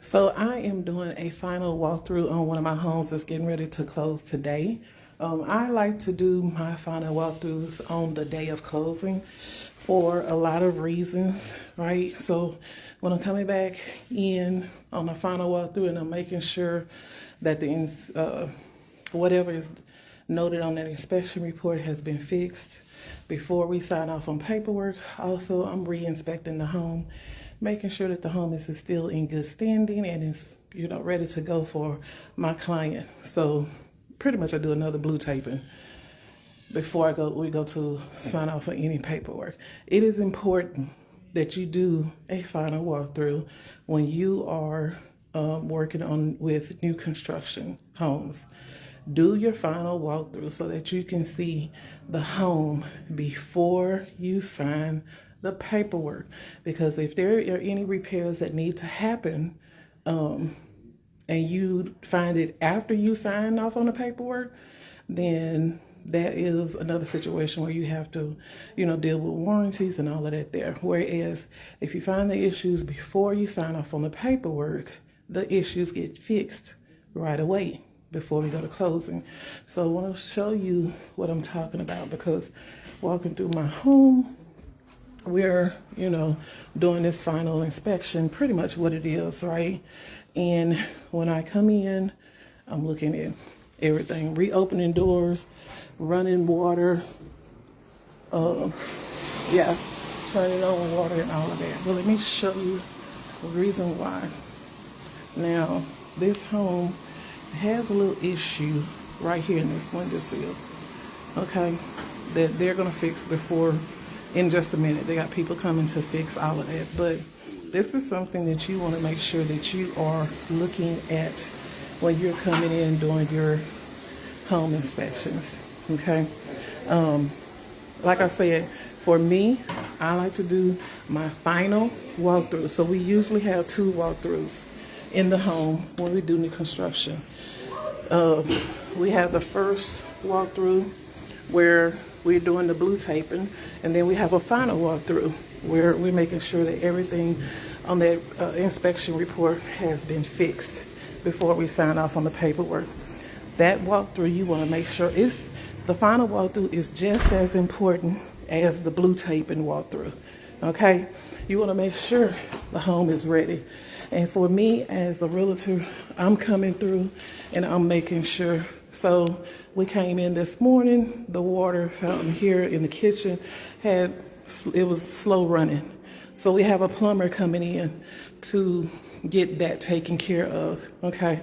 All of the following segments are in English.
So I am doing a final walkthrough on one of my homes that's getting ready to close today. I like to do my final walkthroughs on the day of closing for a lot of reasons, right? So when I'm coming back in on the final walkthrough and I'm making sure that the whatever is noted on that inspection report has been fixed before we sign off on paperwork. Also, I'm re-inspecting the home, making sure that the home is still in good standing and is, ready to go for my client. So pretty much I do another blue taping before we go to sign off on any paperwork. It is important that you do a final walkthrough when you are working with new construction homes. Do your final walkthrough so that you can see the home before you sign the paperwork. Because if there are any repairs that need to happen, and you find it after you sign off on the paperwork, then that is another situation where you have to, deal with warranties and all of that there. Whereas if you find the issues before you sign off on the paperwork, the issues get fixed right away before we go to closing. So I want to show you what I'm talking about, because walking through my home, we're, doing this final inspection, pretty much what it is, right? And when I come in, I'm looking at everything, reopening doors, running water, turning on water and all of that. Well, let me show you the reason why. Now, this home has a little issue right here in this windowsill, okay, that they're gonna fix in just a minute. They got people coming to fix all of that, but this is something that you want to make sure that you are looking at when you're coming in doing your home inspections, okay? Like I said, for me, I like to do my final walkthrough. So we usually have 2 walkthroughs in the home when we do new construction. We have the first walkthrough where we're doing the blue taping, and then we have a final walkthrough where we're making sure that everything on that inspection report has been fixed before we sign off on the paperwork. That walkthrough, you want to make sure the final walkthrough is just as important as the blue taping walkthrough, okay? You want to make sure the home is ready. And for me as a realtor, I'm coming through and I'm making sure. So we came in this morning, the water fountain here in the kitchen it was slow running. So we have a plumber coming in to get that taken care of, okay?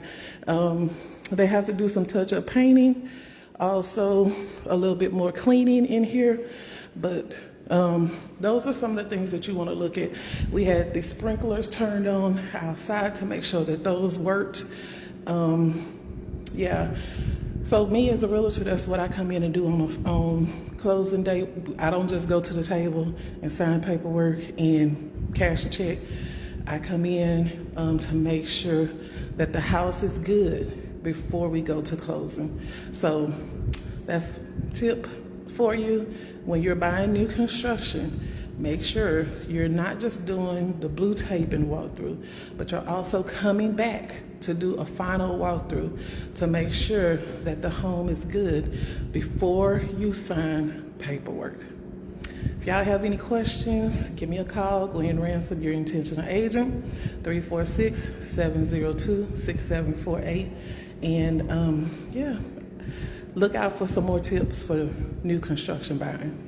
They have to do some touch-up painting, also a little bit more cleaning in here, but those are some of the things that you want to look at. We had the sprinklers turned on outside to make sure that those worked. So me as a realtor, that's what I come in and do on closing day. I don't just go to the table and sign paperwork and cash a check. I come in to make sure that the house is good before we go to closing. So that's a tip for you. When you're buying new construction, make sure you're not just doing the blue tape and walkthrough, but you're also coming back to do a final walkthrough to make sure that the home is good before you sign paperwork. If y'all have any questions, give me a call. Go ahead and ransom your intentional agent, 346-702-6748. And look out for some more tips for new construction buying.